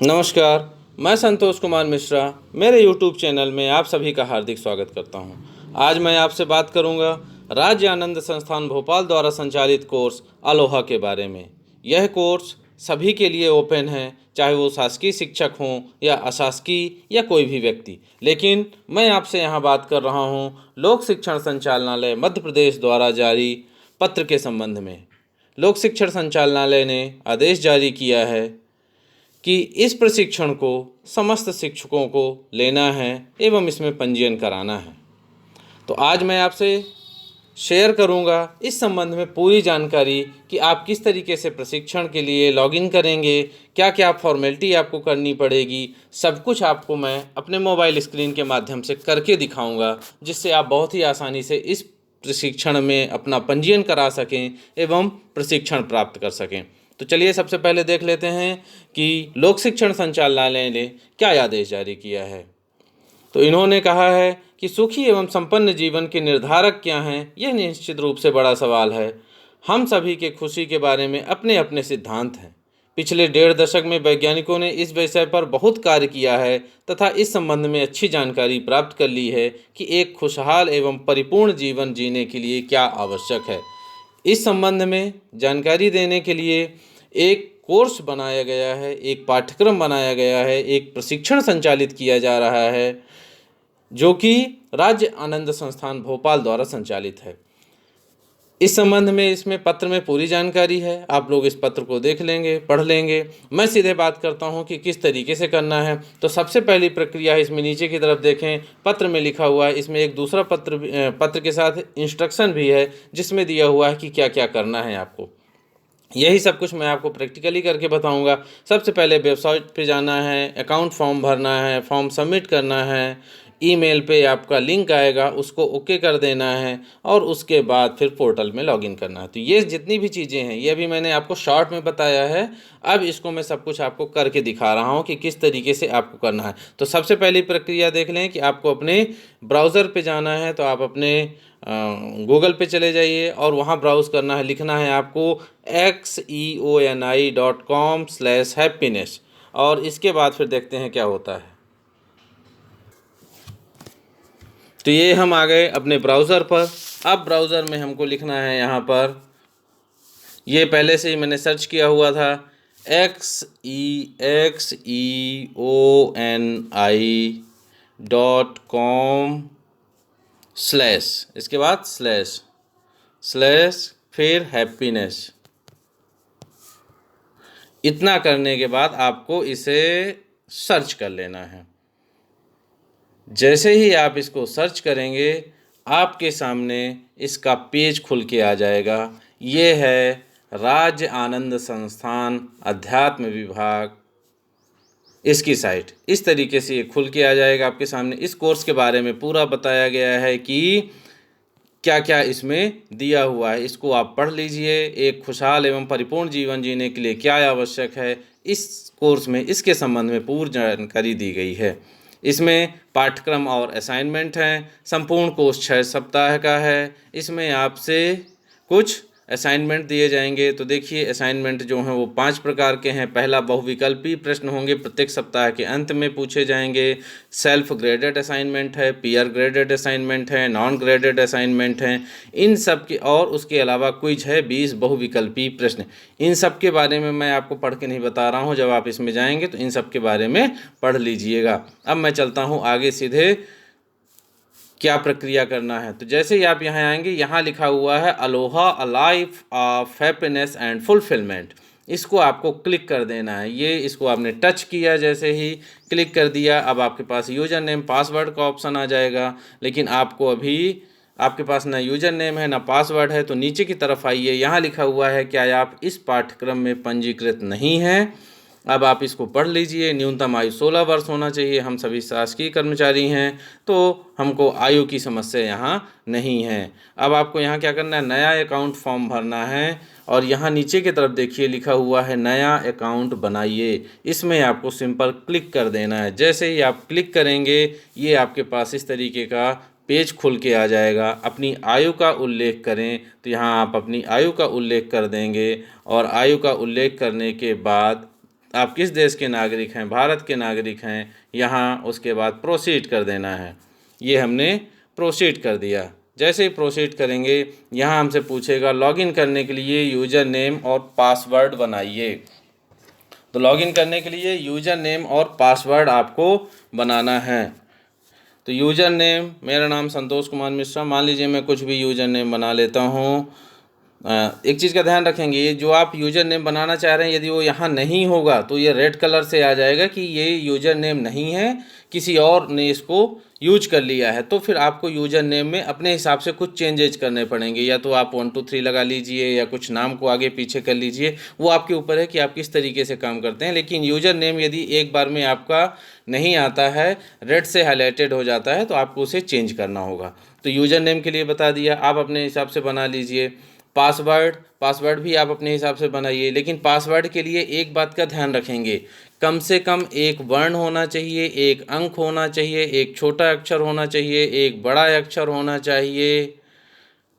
नमस्कार, मैं संतोष कुमार मिश्रा मेरे YouTube चैनल में आप सभी का हार्दिक स्वागत करता हूं। आज मैं आपसे बात करूंगा राज्य आनंद संस्थान भोपाल द्वारा संचालित कोर्स अलोहा के बारे में। यह कोर्स सभी के लिए ओपन है, चाहे वो शासकीय शिक्षक हों या अशासकीय या कोई भी व्यक्ति। लेकिन मैं आपसे यहाँ बात कर रहा हूँ लोक शिक्षण संचालनालय मध्य प्रदेश द्वारा जारी पत्र के संबंध में। लोक शिक्षण संचालनालय ने आदेश जारी किया है कि इस प्रशिक्षण को समस्त शिक्षकों को लेना है एवं इसमें पंजीयन कराना है। तो आज मैं आपसे शेयर करूंगा इस संबंध में पूरी जानकारी कि आप किस तरीके से प्रशिक्षण के लिए लॉगिन करेंगे, क्या क्या फॉर्मेलिटी आपको करनी पड़ेगी। सब कुछ आपको मैं अपने मोबाइल स्क्रीन के माध्यम से करके दिखाऊंगा, जिससे आप बहुत ही आसानी से इस प्रशिक्षण में अपना पंजीयन करा सकें एवं प्रशिक्षण प्राप्त कर सकें। तो चलिए सबसे पहले देख लेते हैं कि लोक शिक्षण संचालनालय ने क्या आदेश जारी किया है। तो इन्होंने कहा है कि सुखी एवं संपन्न जीवन के निर्धारक क्या हैं, यह निश्चित रूप से बड़ा सवाल है। हम सभी के खुशी के बारे में अपने अपने सिद्धांत हैं। पिछले 1.5 दशक में वैज्ञानिकों ने इस विषय पर बहुत कार्य किया है तथा इस संबंध में अच्छी जानकारी प्राप्त कर ली है कि एक खुशहाल एवं परिपूर्ण जीवन जीने के लिए क्या आवश्यक है। इस संबंध में जानकारी देने के लिए एक कोर्स बनाया गया है, एक पाठ्यक्रम बनाया गया है, एक प्रशिक्षण संचालित किया जा रहा है, जो कि राज्य आनंद संस्थान भोपाल द्वारा संचालित है। इस संबंध में इसमें पत्र में पूरी जानकारी है। आप लोग इस पत्र को देख लेंगे, पढ़ लेंगे। मैं सीधे बात करता हूं कि किस तरीके से करना है। तो सबसे पहली प्रक्रिया है, इसमें नीचे की तरफ देखें, पत्र में लिखा हुआ है। इसमें एक दूसरा पत्र के साथ इंस्ट्रक्शन भी है, जिसमें दिया हुआ है कि क्या क्या करना है आपको। यही सब कुछ मैं आपको प्रैक्टिकली करके बताऊंगा। सबसे पहले वेबसाइट पे जाना है, अकाउंट फॉर्म भरना है, फॉर्म सबमिट करना है, ईमेल पे आपका लिंक आएगा, उसको ओके कर देना है और उसके बाद फिर पोर्टल में लॉगिन करना है। तो ये जितनी भी चीज़ें हैं, ये भी मैंने आपको शॉर्ट में बताया है। अब इसको मैं सब कुछ आपको करके दिखा रहा हूँ कि किस तरीके से आपको करना है। तो सबसे पहली प्रक्रिया देख लें कि आपको अपने ब्राउज़र पे जाना है। तो आप अपने गूगल पे चले जाइए और वहाँ ब्राउज़ करना है। लिखना है आपको xeoni.com/happiness और इसके बाद फिर देखते हैं क्या होता है। तो ये हम आ गए अपने ब्राउज़र पर। अब ब्राउज़र में हमको लिखना है यहाँ पर, ये पहले से ही मैंने सर्च किया हुआ था, xeoni.com/ इसके बाद / फिर हैप्पीनेस। इतना करने के बाद आपको इसे सर्च कर लेना है। जैसे ही आप इसको सर्च करेंगे, आपके सामने इसका पेज खुल के आ जाएगा। ये है राज्य आनंद संस्थान अध्यात्म विभाग, इसकी साइट। इस तरीके से ये खुल के आ जाएगा आपके सामने। इस कोर्स के बारे में पूरा बताया गया है कि क्या क्या इसमें दिया हुआ है। इसको आप पढ़ लीजिए। एक खुशहाल एवं परिपूर्ण जीवन जीने के लिए क्या आवश्यक है, इस कोर्स में इसके संबंध में पूरी जानकारी दी गई है। इसमें पाठ्यक्रम और असाइनमेंट हैं। संपूर्ण कोर्स 6 सप्ताह का है। इसमें आपसे कुछ असाइनमेंट दिए जाएंगे। तो देखिए, असाइनमेंट जो हैं वो 5 प्रकार के हैं। पहला, बहुविकल्पी प्रश्न होंगे, प्रत्येक सप्ताह के अंत में पूछे जाएंगे। सेल्फ ग्रेडेड असाइनमेंट है, पीयर ग्रेडेड असाइनमेंट है, नॉन ग्रेडेड असाइनमेंट हैं। इन सब के और उसके अलावा क्विज है 20 बहुविकल्पी प्रश्न। इन सब के बारे में मैं आपको पढ़ के नहीं बता रहा हूँ। जब आप इसमें जाएंगे तो इन सब के बारे में पढ़ लीजिएगा। अब मैं चलता हूँ आगे सीधे क्या प्रक्रिया करना है। तो जैसे ही आप यहाँ आएंगे, यहाँ लिखा हुआ है Aloha a life of happiness and fulfilment. इसको आपको क्लिक कर देना है। ये इसको आपने टच किया, जैसे ही क्लिक कर दिया, अब आपके पास यूज़र नेम पासवर्ड का ऑप्शन आ जाएगा। लेकिन आपको अभी आपके पास ना यूज़र नेम है ना पासवर्ड है। तो नीचे की तरफ आइए, यहाँ लिखा हुआ है क्या आप इस पाठ्यक्रम में पंजीकृत नहीं हैं। अब आप इसको पढ़ लीजिए। न्यूनतम आयु 16 वर्ष होना चाहिए। हम सभी शासकीय कर्मचारी हैं, तो हमको आयु की समस्या यहाँ नहीं है। अब आपको यहाँ क्या करना है, नया अकाउंट फॉर्म भरना है और यहाँ नीचे की तरफ देखिए लिखा हुआ है नया अकाउंट बनाइए। इसमें आपको सिंपल क्लिक कर देना है। जैसे ही आप क्लिक करेंगे, ये आपके पास इस तरीके का पेज खुल के आ जाएगा। अपनी आयु का उल्लेख करें, तो यहाँ आप अपनी आयु का उल्लेख कर देंगे और आयु का उल्लेख करने के बाद आप किस देश के नागरिक हैं, भारत के नागरिक हैं, यहाँ उसके बाद प्रोसीड कर देना है। ये हमने प्रोसीड कर दिया। जैसे ही प्रोसीड करेंगे यहाँ हमसे पूछेगा लॉगिन करने के लिए यूज़र नेम और पासवर्ड बनाइए। तो लॉगिन करने के लिए यूज़र नेम और पासवर्ड आपको बनाना है। तो यूज़र नेम, मेरा नाम संतोष कुमार मिश्रा, मान लीजिए मैं कुछ भी यूज़र नेम बना लेता हूँ। एक चीज़ का ध्यान रखेंगे, ये जो आप यूज़र नेम बनाना चाह रहे हैं यदि वो यहाँ नहीं होगा तो ये रेड कलर से आ जाएगा कि ये यूज़र नेम नहीं है, किसी और ने इसको यूज कर लिया है। तो फिर आपको यूज़र नेम में अपने हिसाब से कुछ चेंजेज करने पड़ेंगे, या तो आप 1 2 3 लगा लीजिए या कुछ नाम को आगे पीछे कर लीजिए, वो आपके ऊपर है कि आप किस तरीके से काम करते हैं। लेकिन यूज़र नेम यदि एक बार में आपका नहीं आता है, रेड से हाईलाइटेड हो जाता है, तो आपको उसे चेंज करना होगा। तो यूज़र नेम के लिए बता दिया, आप अपने हिसाब से बना लीजिए। पासवर्ड भी आप अपने हिसाब से बनाइए, लेकिन पासवर्ड के लिए एक बात का ध्यान रखेंगे, कम से कम एक वर्ण होना चाहिए, एक अंक होना चाहिए, एक छोटा अक्षर होना चाहिए, एक बड़ा अक्षर होना चाहिए,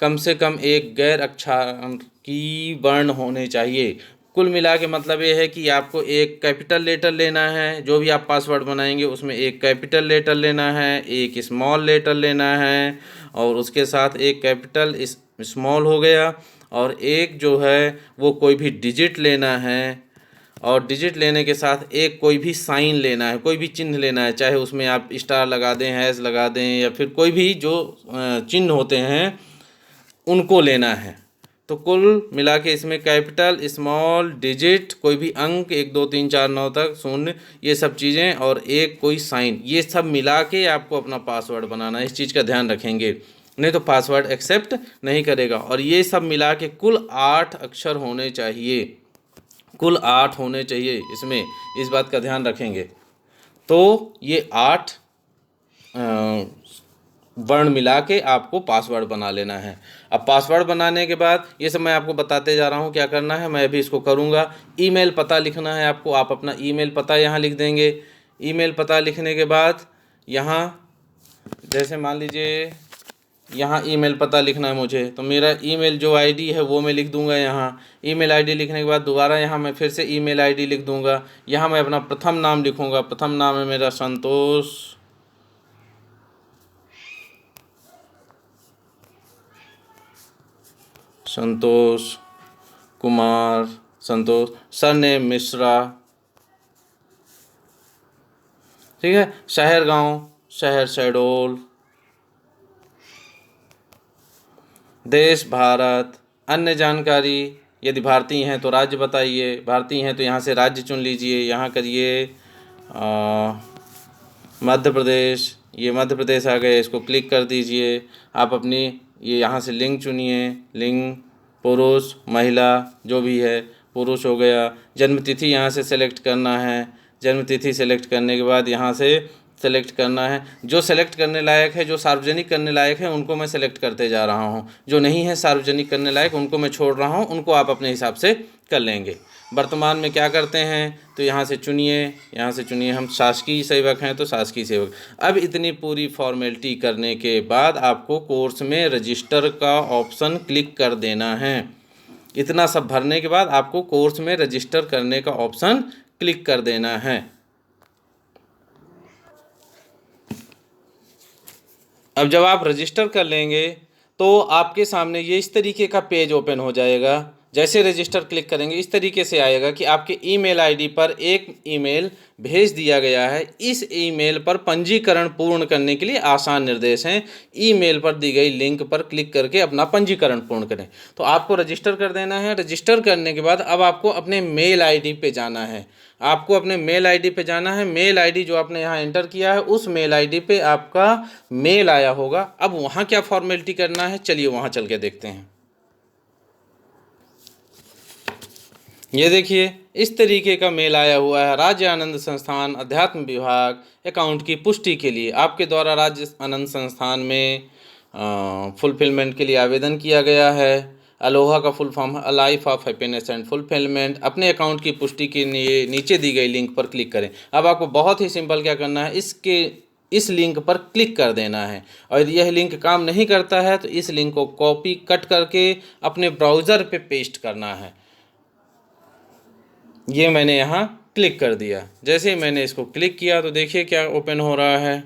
कम से कम एक गैर अक्षर की वर्ण होने चाहिए। कुल मिला के मतलब ये है कि आपको एक कैपिटल लेटर लेना है, जो भी आप पासवर्ड बनाएंगे उसमें एक कैपिटल लेटर लेना है, एक स्मॉल लेटर लेना है, और उसके साथ एक कैपिटल स्मॉल हो गया, और एक जो है वो कोई भी डिजिट लेना है, और डिजिट लेने के साथ एक कोई भी साइन लेना है, कोई भी चिन्ह लेना है, चाहे उसमें आप स्टार लगा दें, हैश लगा दें, या फिर कोई भी जो चिन्ह होते हैं उनको लेना है। तो कुल मिला के इसमें कैपिटल, स्मॉल, डिजिट, कोई भी अंक 1 2 3 4 9 तक, शून्य, ये सब चीज़ें, और एक कोई साइन, ये सब मिला के आपको अपना पासवर्ड बनाना है। इस चीज़ का ध्यान रखेंगे, नहीं तो पासवर्ड एक्सेप्ट नहीं करेगा। और ये सब मिला के कुल 8 अक्षर होने चाहिए, कुल 8 होने चाहिए इसमें, इस बात का ध्यान रखेंगे। तो ये 8 वर्ण मिला के आपको पासवर्ड बना लेना है। अब पासवर्ड बनाने के बाद ये सब मैं आपको बताते जा रहा हूँ क्या करना है, मैं अभी इसको करूँगा। ईमेल पता लिखना है आपको, आप अपना ईमेल पता यहाँ लिख देंगे। ईमेल पता लिखने के बाद यहाँ जैसे मान लीजिए यहाँ ईमेल पता लिखना है मुझे, तो मेरा ईमेल जो आईडी है वो मैं लिख दूंगा यहाँ। ईमेल आईडी लिखने के बाद दोबारा यहाँ मैं फिर से ईमेल आईडी लिख दूंगा। यहाँ मैं अपना प्रथम नाम लिखूंगा, प्रथम नाम है मेरा संतोष कुमार, सरनेम मिश्रा, ठीक है। शहर गांव, शहर शहडोल, देश भारत, अन्य जानकारी, यदि भारतीय हैं तो राज्य बताइए, भारतीय हैं तो यहाँ से राज्य चुन लीजिए, यहाँ करिए मध्य प्रदेश, ये मध्य प्रदेश आ गए, इसको क्लिक कर दीजिए। आप अपनी ये यहाँ से लिंग चुनिए, लिंग पुरुष महिला जो भी है, पुरुष हो गया। जन्म तिथि यहाँ से सेलेक्ट करना है, जन्म तिथि सेलेक्ट करने के बाद यहाँ से सेलेक्ट करना है। जो सेलेक्ट करने लायक है, जो सार्वजनिक करने लायक है उनको मैं सेलेक्ट करते जा रहा हूँ, जो नहीं है सार्वजनिक करने लायक उनको मैं छोड़ रहा हूँ, उनको आप अपने हिसाब से कर लेंगे। वर्तमान में क्या करते हैं तो यहाँ से चुनिए, यहाँ से चुनिए, हम शासकीय सेवक हैं तो शासकीय सेवक। अब इतनी पूरी फॉर्मेलिटी करने के बाद आपको कोर्स में रजिस्टर का ऑप्शन क्लिक कर देना है। इतना सब भरने के बाद आपको कोर्स में रजिस्टर करने का ऑप्शन क्लिक कर देना है। अब जब आप रजिस्टर कर लेंगे तो आपके सामने ये इस तरीके का पेज ओपन हो जाएगा। जैसे रजिस्टर क्लिक करेंगे इस तरीके से आएगा कि आपके ईमेल आईडी पर एक ईमेल भेज दिया गया है। इस ईमेल पर पंजीकरण पूर्ण करने के लिए आसान निर्देश हैं। ईमेल पर दी गई लिंक पर क्लिक करके अपना पंजीकरण पूर्ण करें। तो आपको रजिस्टर कर देना है। रजिस्टर करने के बाद अब आपको अपने मेल आईडी पे जाना है। आपको अपने मेल आईडी पे जाना है। मेल आईडी जो आपने यहाँ एंटर किया है उस मेल आईडी पे आपका मेल आया होगा। अब वहाँ क्या फॉर्मेलिटी करना है, चलिए वहाँ चल के देखते हैं। ये देखिए इस तरीके का मेल आया हुआ है। राज्य आनंद संस्थान अध्यात्म विभाग अकाउंट की पुष्टि के लिए आपके द्वारा राज्य आनंद संस्थान में फुलफिलमेंट के लिए आवेदन किया गया है। अलोहा का फुल फॉर्म है life of happiness and fulfilment. अपने अकाउंट की पुष्टि के लिए नीचे दी गई लिंक पर क्लिक करें। अब आपको बहुत ही सिंपल क्या करना है, इस लिंक पर क्लिक कर देना है। और यदि यह लिंक काम नहीं करता है तो इस लिंक को कॉपी कट करके अपने ब्राउज़र पे पेस्ट करना है। ये मैंने यहाँ क्लिक कर दिया। जैसे ही मैंने इसको क्लिक किया तो देखिए क्या ओपन हो रहा है,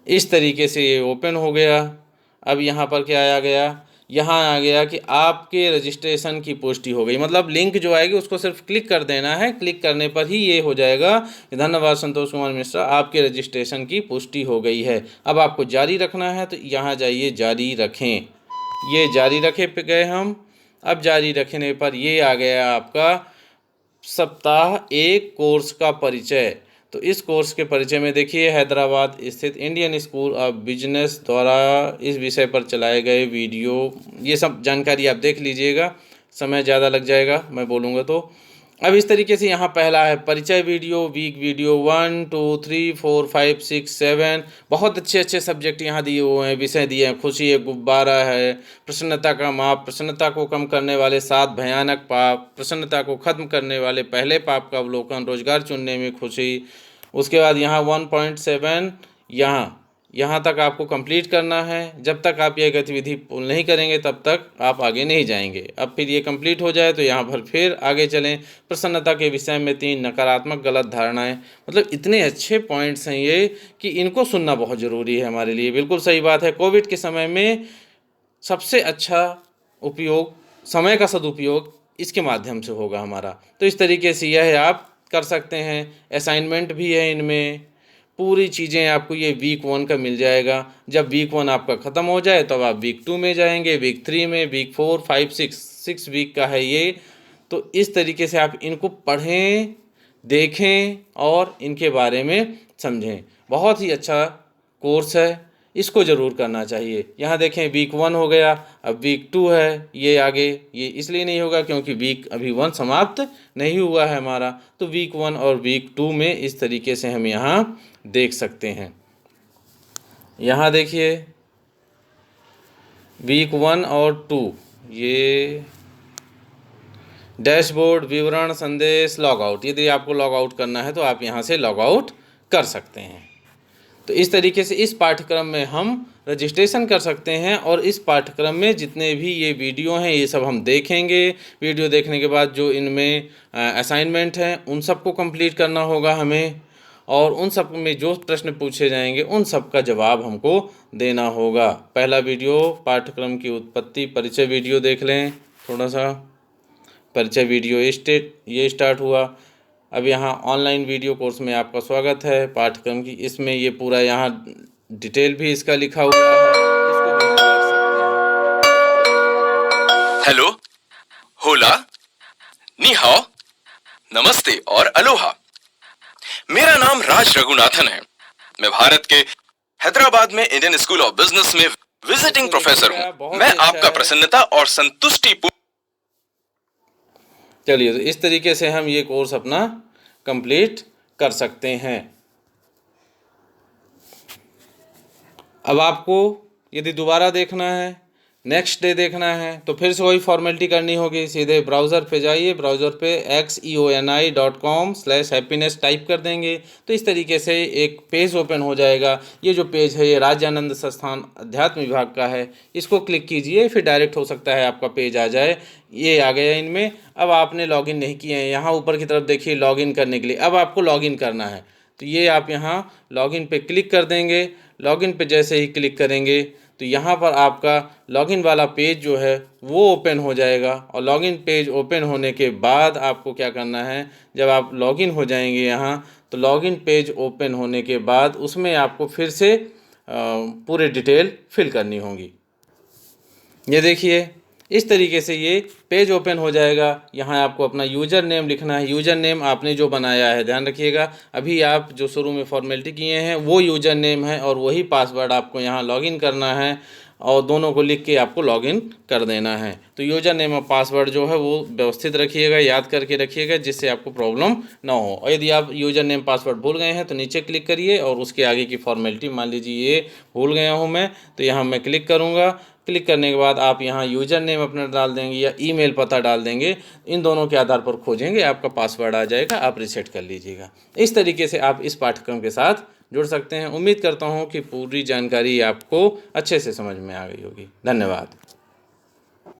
इस तरीके से ये ओपन हो गया। अब यहाँ पर क्या आ गया, यहाँ आ गया कि आपके रजिस्ट्रेशन की पुष्टि हो गई। मतलब लिंक जो आएगी उसको सिर्फ क्लिक कर देना है, क्लिक करने पर ही ये हो जाएगा। धन्यवाद संतोष कुमार मिश्रा, आपके रजिस्ट्रेशन की पुष्टि हो गई है। अब आपको जारी रखना है तो यहाँ जाइए, जारी रखें, ये जारी रखे पे गए हम। अब जारी रखने पर ये आ गया आपका सप्ताह 1 कोर्स का परिचय। तो इस कोर्स के परिचय में देखिए हैदराबाद स्थित इंडियन स्कूल ऑफ बिजनेस द्वारा इस विषय पर चलाए गए वीडियो, ये सब जानकारी आप देख लीजिएगा, समय ज़्यादा लग जाएगा मैं बोलूँगा तो। अब इस तरीके से यहाँ पहला है परिचय वीडियो, वीक वीडियो 1 2 3 4 5 6 7, बहुत अच्छे अच्छे सब्जेक्ट यहाँ दिए हुए हैं, विषय दिए हैं। खुशी है, गुब्बारा है, प्रसन्नता का माप, प्रसन्नता को कम करने वाले 7 भयानक पाप, प्रसन्नता को खत्म करने वाले पहले पाप का अवलोकन, रोजगार चुनने में खुशी। उसके बाद यहाँ 1.7 यहाँ तक आपको कंप्लीट करना है। जब तक आप ये गतिविधि पूर्ण नहीं करेंगे तब तक आप आगे नहीं जाएंगे। अब फिर ये कंप्लीट हो जाए तो यहाँ पर फिर आगे चलें। प्रसन्नता के विषय में 3 नकारात्मक गलत धारणाएं। मतलब इतने अच्छे पॉइंट्स हैं ये कि इनको सुनना बहुत ज़रूरी है हमारे लिए। बिल्कुल सही बात है। कोविड के समय में सबसे अच्छा उपयोग, समय का सदुपयोग इसके माध्यम से होगा हमारा। तो इस तरीके से यह आप कर सकते हैं। असाइनमेंट भी है इनमें, पूरी चीज़ें आपको ये वीक 1 का मिल जाएगा। जब वीक 1 आपका ख़त्म हो जाए तब आप वीक 2 में जाएंगे, वीक 3 में, वीक 4 5 6 वीक का है ये। तो इस तरीके से आप इनको पढ़ें, देखें और इनके बारे में समझें। बहुत ही अच्छा कोर्स है, इसको ज़रूर करना चाहिए। यहाँ देखें वीक 1 हो गया, अब वीक 2 है। ये आगे ये इसलिए नहीं होगा क्योंकि वीक अभी 1 समाप्त नहीं हुआ है हमारा। तो वीक 1 और वीक 2 में इस तरीके से हम यहाँ देख सकते हैं। यहाँ देखिए वीक 1 और 2, ये डैशबोर्ड, विवरण, संदेश, लॉगआउट। यदि आपको लॉगआउट करना है तो आप यहाँ से लॉगआउट कर सकते हैं। तो इस तरीके से इस पाठ्यक्रम में हम रजिस्ट्रेशन कर सकते हैं और इस पाठ्यक्रम में जितने भी ये वीडियो हैं ये सब हम देखेंगे। वीडियो देखने के बाद जो इनमें असाइनमेंट हैं उन सबको कंप्लीट करना होगा हमें, और उन सब में जो प्रश्न पूछे जाएंगे उन सब का जवाब हमको देना होगा। पहला वीडियो पाठ्यक्रम की उत्पत्ति परिचय वीडियो देख लें, थोड़ा सा परिचय वीडियो ये स्टार्ट हुआ। अब यहाँ ऑनलाइन वीडियो कोर्स में आपका स्वागत है पाठ्यक्रम की, इसमें ये पूरा यहाँ डिटेल भी इसका लिखा हुआ है, इसको भी हम देख सकते हैं। हेलो, होला, नी हाओ, नमस्ते और अलोहा। मेरा नाम राज रघुनाथन है। मैं भारत के हैदराबाद में इंडियन स्कूल ऑफ बिजनेस में विजिटिंग प्रोफेसर हूँ। मैं आपका प्रसन्नता और संतुष्टि। चलिए, तो इस तरीके से हम ये कोर्स अपना कंप्लीट कर सकते हैं। अब आपको यदि दोबारा देखना है, नेक्स्ट डे देखना है, तो फिर से वही फॉर्मेलिटी करनी होगी। सीधे ब्राउज़र पे जाइए, ब्राउज़र पे xeoni.com/happiness टाइप कर देंगे तो इस तरीके से एक पेज ओपन हो जाएगा। ये जो पेज है ये राज्य आनंद संस्थान अध्यात्म विभाग का है, इसको क्लिक कीजिए, फिर डायरेक्ट हो सकता है आपका पेज आ जाए। ये आ गया इनमें। अब आपने लॉगिन नहीं किए हैं, यहाँ ऊपर की तरफ देखिए लॉगिन करने के लिए। अब आपको लॉगिन करना है तो ये आप यहाँ लॉगिन पे क्लिक कर देंगे। लॉगिन पे जैसे ही क्लिक करेंगे तो यहाँ पर आपका लॉगिन वाला पेज जो है वो ओपन हो जाएगा। और लॉगिन पेज ओपन होने के बाद आपको क्या करना है, जब आप लॉगिन हो जाएंगे यहाँ, तो लॉगिन पेज ओपन होने के बाद उसमें आपको फिर से पूरे डिटेल फिल करनी होगी। ये देखिए इस तरीके से ये पेज ओपन हो जाएगा। यहाँ आपको अपना यूज़र नेम लिखना है। यूज़र नेम आपने जो बनाया है, ध्यान रखिएगा, अभी आप जो शुरू में फॉर्मेलिटी किए हैं वो यूज़र नेम है और वही पासवर्ड आपको यहाँ लॉगिन करना है और दोनों को लिख के आपको लॉगिन कर देना है। तो यूज़र नेम और पासवर्ड जो है वो व्यवस्थित रखिएगा, याद करके रखिएगा, जिससे आपको प्रॉब्लम ना हो। और यदि आप यूज़र नेम पासवर्ड भूल गए हैं तो नीचे क्लिक करिए और उसके आगे की फॉर्मेलिटी, मान लीजिए ये भूल गया हूँ मैं, तो यहाँ मैं क्लिक करूँगा। क्लिक करने के बाद आप यहाँ यूज़र नेम अपना डाल देंगे या ईमेल पता डाल देंगे। इन दोनों के आधार पर खोजेंगे, आपका पासवर्ड आ जाएगा, आप रीसेट कर लीजिएगा। इस तरीके से आप इस पाठ्यक्रम के साथ जुड़ सकते हैं। उम्मीद करता हूँ कि पूरी जानकारी आपको अच्छे से समझ में आ गई होगी। धन्यवाद।